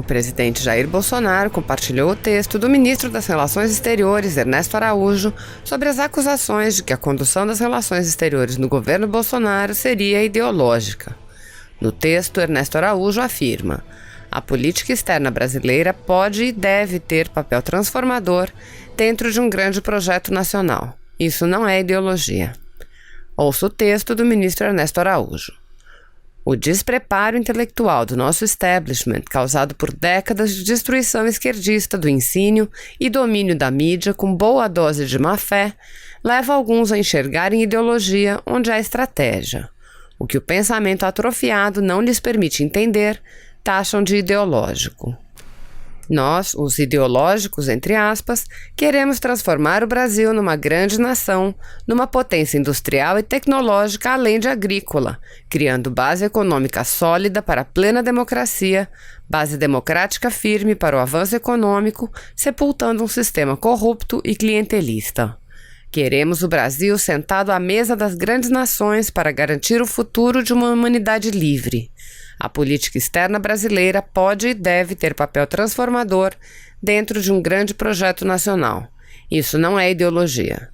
presidente Jair Bolsonaro compartilhou o texto do ministro das Relações Exteriores, Ernesto Araújo, sobre as acusações de que a condução das relações exteriores no governo Bolsonaro seria ideológica. No texto, Ernesto Araújo afirma: a política externa brasileira pode e deve ter papel transformador dentro de um grande projeto nacional. Isso não é ideologia. Ouça o texto do ministro Ernesto Araújo. O despreparo intelectual do nosso establishment, causado por décadas de destruição esquerdista do ensino e domínio da mídia com boa dose de má-fé, leva alguns a enxergarem ideologia onde há estratégia. O que o pensamento atrofiado não lhes permite entender, taxam de ideológico. Nós, os ideológicos, entre aspas, queremos transformar o Brasil numa grande nação, numa potência industrial e tecnológica além de agrícola, criando base econômica sólida para a plena democracia, base democrática firme para o avanço econômico, sepultando um sistema corrupto e clientelista. Queremos o Brasil sentado à mesa das grandes nações para garantir o futuro de uma humanidade livre. A política externa brasileira pode e deve ter papel transformador dentro de um grande projeto nacional. Isso não é ideologia.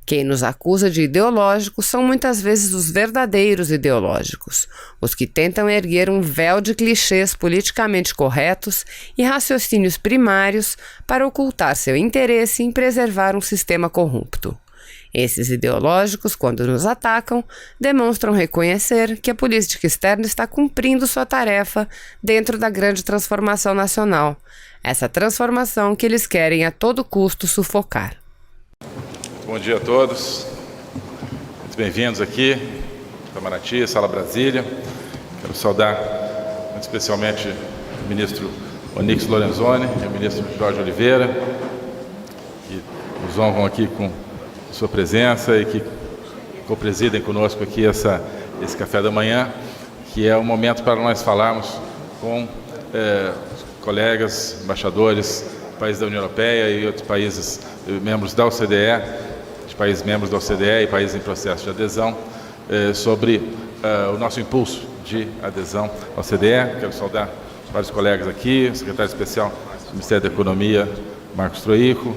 Quem nos acusa de ideológicos são muitas vezes os verdadeiros ideológicos, os que tentam erguer um véu de clichês politicamente corretos e raciocínios primários para ocultar seu interesse em preservar um sistema corrupto. Esses ideológicos, quando nos atacam, demonstram reconhecer que a política externa está cumprindo sua tarefa dentro da grande transformação nacional, essa transformação que eles querem a todo custo sufocar. Bom dia a todos, muito bem-vindos aqui, Itamaraty, Sala Brasília. Quero saudar muito especialmente o ministro Onyx Lorenzoni e o ministro Jorge Oliveira, que nos honram aqui com sua presença e que co-presidem conosco aqui esse café da manhã, que é o momento para nós falarmos com colegas, embaixadores, países da União Europeia e outros países membros da OCDE, de países membros da OCDE e países em processo de adesão, sobre o nosso impulso de adesão à OCDE. Quero saudar vários colegas aqui, o secretário especial do Ministério da Economia, Marcos Troico,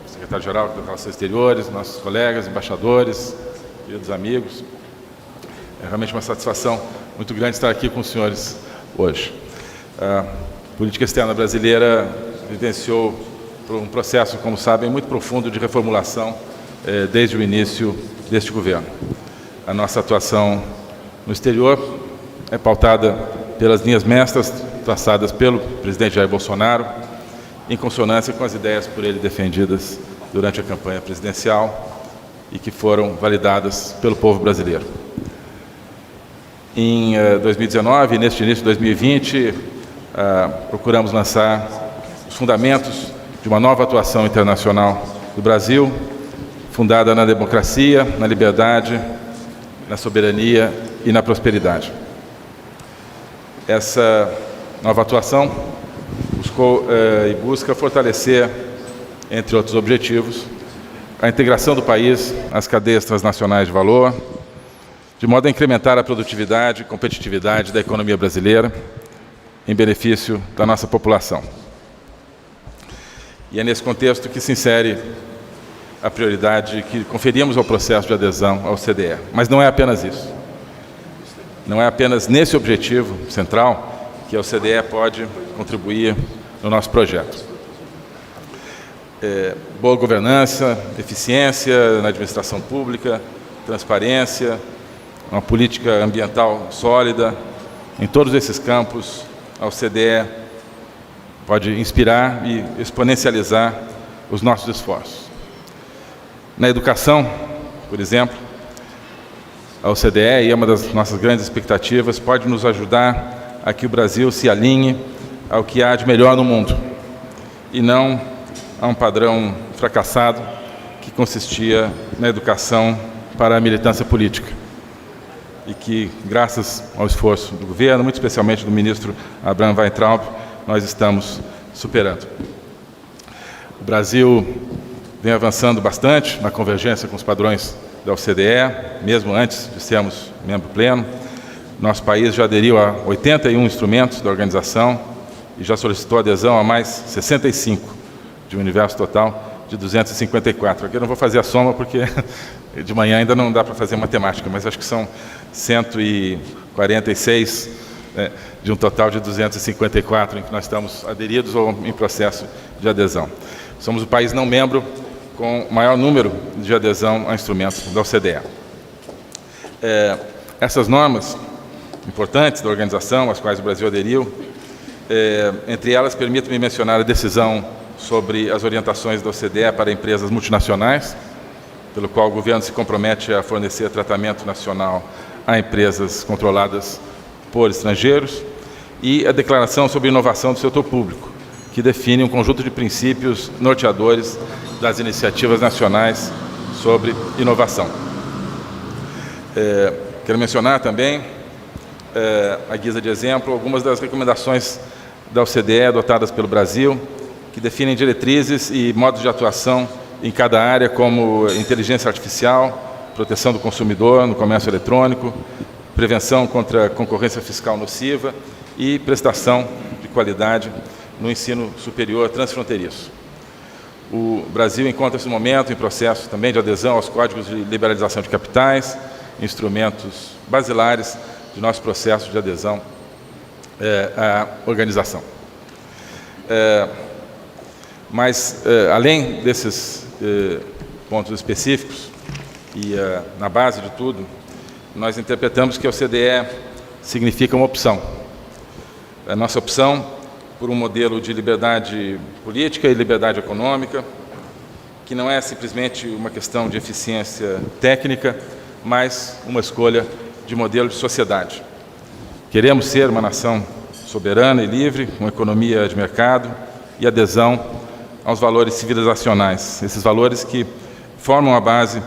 secretário-geral das Relações Exteriores, nossos colegas, embaixadores, queridos amigos. É realmente uma satisfação muito grande estar aqui com os senhores hoje. A política externa brasileira vivenciou um processo, como sabem, muito profundo de reformulação desde o início deste governo. A nossa atuação no exterior é pautada pelas linhas mestras traçadas pelo presidente Jair Bolsonaro, em consonância com as ideias por ele defendidas durante a campanha presidencial e que foram validadas pelo povo brasileiro. Em 2019, neste início de 2020, procuramos lançar os fundamentos de uma nova atuação internacional do Brasil, fundada na democracia, na liberdade, na soberania e na prosperidade. Essa nova atuação buscou e busca fortalecer, entre outros objetivos, a integração do país às cadeias transnacionais de valor, de modo a incrementar a produtividade e competitividade da economia brasileira em benefício da nossa população. E é nesse contexto que se insere a prioridade que conferimos ao processo de adesão ao OCDE. Mas não é apenas isso. Não é apenas nesse objetivo central que a OCDE pode contribuir no nosso projeto. Boa governança, eficiência na administração pública, transparência, uma política ambiental sólida. Em todos esses campos, a OCDE pode inspirar e exponencializar os nossos esforços. Na educação, por exemplo, a OCDE, e é uma das nossas grandes expectativas, pode nos ajudar a que o Brasil se alinhe ao que há de melhor no mundo, e não a um padrão fracassado que consistia na educação para a militância política. E que, graças ao esforço do governo, muito especialmente do ministro Abraham Weintraub, nós estamos superando. O Brasil vem avançando bastante na convergência com os padrões da OCDE, mesmo antes de sermos membro pleno. Nosso país já aderiu a 81 instrumentos da organização, e já solicitou adesão a mais 65, de um universo total de 254. Aqui eu não vou fazer a soma porque de manhã ainda não dá para fazer matemática, mas acho que são 146 de um total de 254 em que nós estamos aderidos ou em processo de adesão. Somos o país não membro com maior número de adesão a instrumentos da OCDE. Essas normas importantes da organização, às quais o Brasil aderiu, entre elas, permito-me mencionar a decisão sobre as orientações da OCDE para empresas multinacionais, pelo qual o governo se compromete a fornecer tratamento nacional a empresas controladas por estrangeiros, e a declaração sobre inovação do setor público, que define um conjunto de princípios norteadores das iniciativas nacionais sobre inovação. Quero mencionar também, à guisa de exemplo, algumas das recomendações da OCDE adotadas pelo Brasil, que definem diretrizes e modos de atuação em cada área, como inteligência artificial, proteção do consumidor no comércio eletrônico, prevenção contra a concorrência fiscal nociva e prestação de qualidade no ensino superior transfronteiriço. O Brasil encontra-se no momento em processo também de adesão aos códigos de liberalização de capitais, instrumentos basilares de nosso processo de adesão à organização. Mas, além desses pontos específicos, e na base de tudo, nós interpretamos que a OCDE significa uma opção. A nossa opção por um modelo de liberdade política e liberdade econômica, que não é simplesmente uma questão de eficiência técnica, mas uma escolha de modelo de sociedade. Queremos ser uma nação soberana e livre, com economia de mercado e adesão aos valores civilizacionais, esses valores que formam a base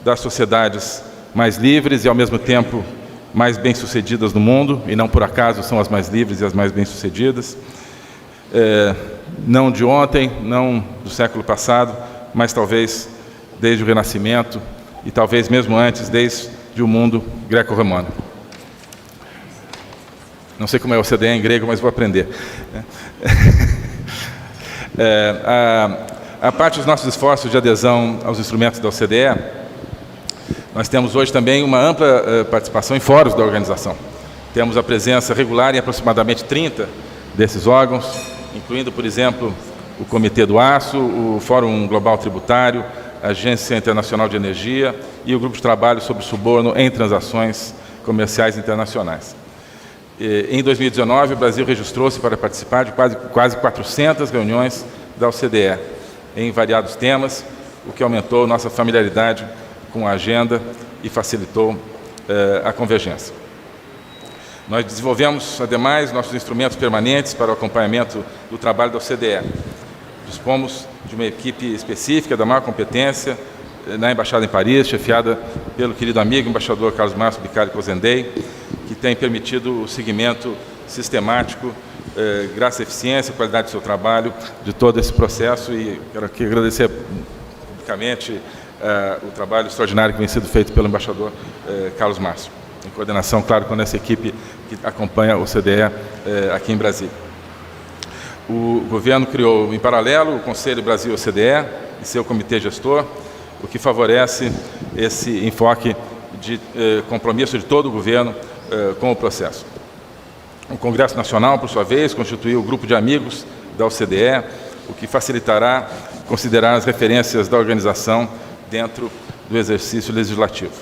das sociedades mais livres e, ao mesmo tempo, mais bem-sucedidas no mundo, e não por acaso são as mais livres e as mais bem-sucedidas, não de ontem, não do século passado, mas talvez desde o Renascimento e talvez mesmo antes, desde o mundo greco-romano. Não sei como é OCDE em grego, mas vou aprender. A parte dos nossos esforços de adesão aos instrumentos da OCDE, nós temos hoje também uma ampla participação em fóruns da organização. Temos a presença regular em aproximadamente 30 desses órgãos, incluindo, por exemplo, o Comitê do Aço, o Fórum Global Tributário, a Agência Internacional de Energia e o Grupo de Trabalho sobre Suborno em Transações Comerciais Internacionais. Em 2019, o Brasil registrou-se para participar de quase 400 reuniões da OCDE, em variados temas, o que aumentou nossa familiaridade com a agenda e facilitou a convergência. Nós desenvolvemos, ademais, nossos instrumentos permanentes para o acompanhamento do trabalho da OCDE. Dispomos de uma equipe específica da maior competência na Embaixada em Paris, chefiada pelo querido amigo, embaixador Carlos Márcio Bicari Cozendei, que tem permitido o seguimento sistemático, graças à eficiência e qualidade do seu trabalho, de todo esse processo, e quero aqui agradecer publicamente o trabalho extraordinário que vem sendo feito pelo embaixador Carlos Márcio, em coordenação, claro, com essa equipe que acompanha o OCDE aqui em Brasília. O governo criou, em paralelo, o Conselho Brasil-OCDE e seu comitê gestor, o que favorece esse enfoque de compromisso de todo o governo com o processo. O Congresso Nacional, por sua vez, constituiu o grupo de amigos da OCDE, o que facilitará considerar as referências da organização dentro do exercício legislativo.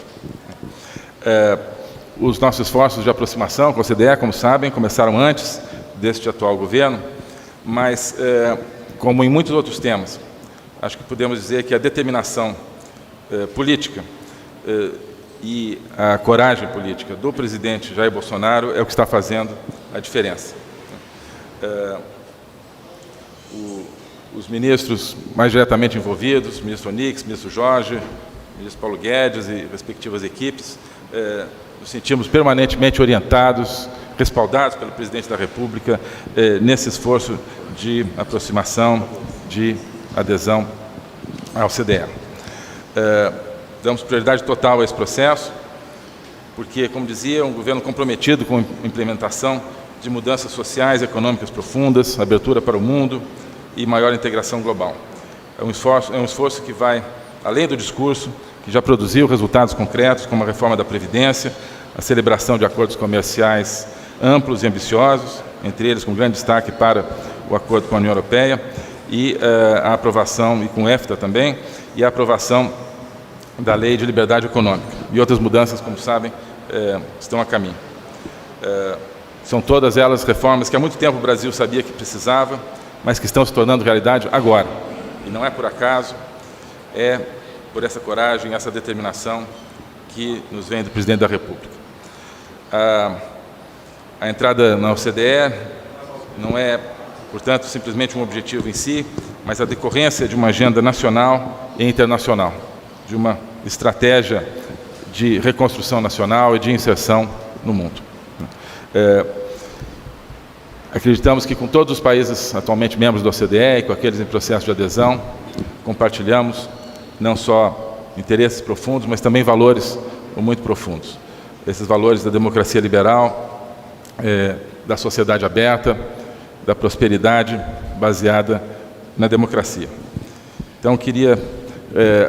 Os nossos esforços de aproximação com a OCDE, como sabem, começaram antes deste atual governo, mas, como em muitos outros temas, acho que podemos dizer que a determinação política e a coragem política do presidente Jair Bolsonaro é o que está fazendo a diferença. Os ministros mais diretamente envolvidos, o ministro Onix, o ministro Jorge, o ministro Paulo Guedes e respectivas equipes, nos sentimos permanentemente orientados, respaldados pelo presidente da República nesse esforço de aproximação, de adesão à OCDE. Damos prioridade total a esse processo, porque, como dizia, um governo comprometido com a implementação de mudanças sociais e econômicas profundas, abertura para o mundo e maior integração global. É um esforço que vai além do discurso, que já produziu resultados concretos, como a reforma da Previdência, a celebração de acordos comerciais amplos e ambiciosos, entre eles com grande destaque para o acordo com a União Europeia, e a aprovação, e com o EFTA também, e a aprovação da Lei de Liberdade Econômica. E outras mudanças, como sabem, estão a caminho. São todas elas reformas que há muito tempo o Brasil sabia que precisava, mas que estão se tornando realidade agora. E não é por acaso, é por essa coragem, essa determinação que nos vem do Presidente da República. A entrada na OCDE não é, portanto, simplesmente um objetivo em si, mas a decorrência de uma agenda nacional e internacional, de uma estratégia de reconstrução nacional e de inserção no mundo. Acreditamos que com todos os países atualmente membros da OCDE e com aqueles em processo de adesão, compartilhamos não só interesses profundos, mas também valores muito profundos. Esses valores da democracia liberal, da sociedade aberta, da prosperidade baseada na democracia. Então, queria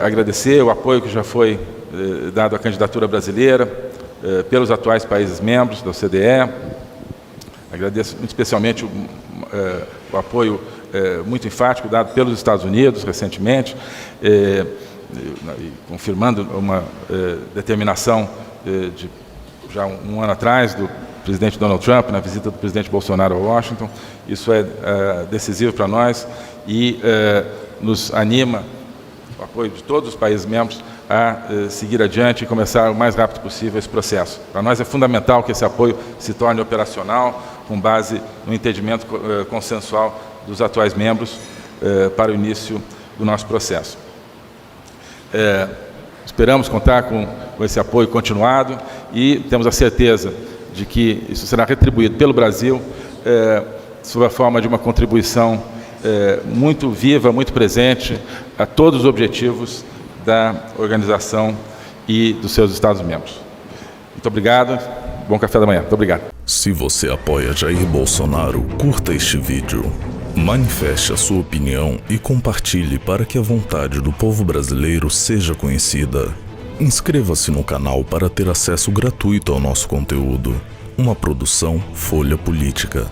agradecer o apoio que já foi dado à candidatura brasileira pelos atuais países membros da OCDE. Agradeço muito especialmente o apoio muito enfático dado pelos Estados Unidos recentemente, confirmando uma determinação de já um ano atrás do presidente Donald Trump, na visita do presidente Bolsonaro a Washington. Isso é decisivo para nós e nos anima, o apoio de todos os países membros, a seguir adiante e começar o mais rápido possível esse processo. Para nós é fundamental que esse apoio se torne operacional, com base no entendimento consensual dos atuais membros para o início do nosso processo. Esperamos contar com esse apoio continuado e temos a certeza de que isso será retribuído pelo Brasil sob a forma de uma contribuição muito viva, muito presente a todos os objetivos da organização e dos seus Estados-membros. Muito obrigado, bom café da manhã. Muito obrigado. Se você apoia Jair Bolsonaro, curta este vídeo, manifeste a sua opinião e compartilhe para que a vontade do povo brasileiro seja conhecida. Inscreva-se no canal para ter acesso gratuito ao nosso conteúdo. Uma produção Folha Política.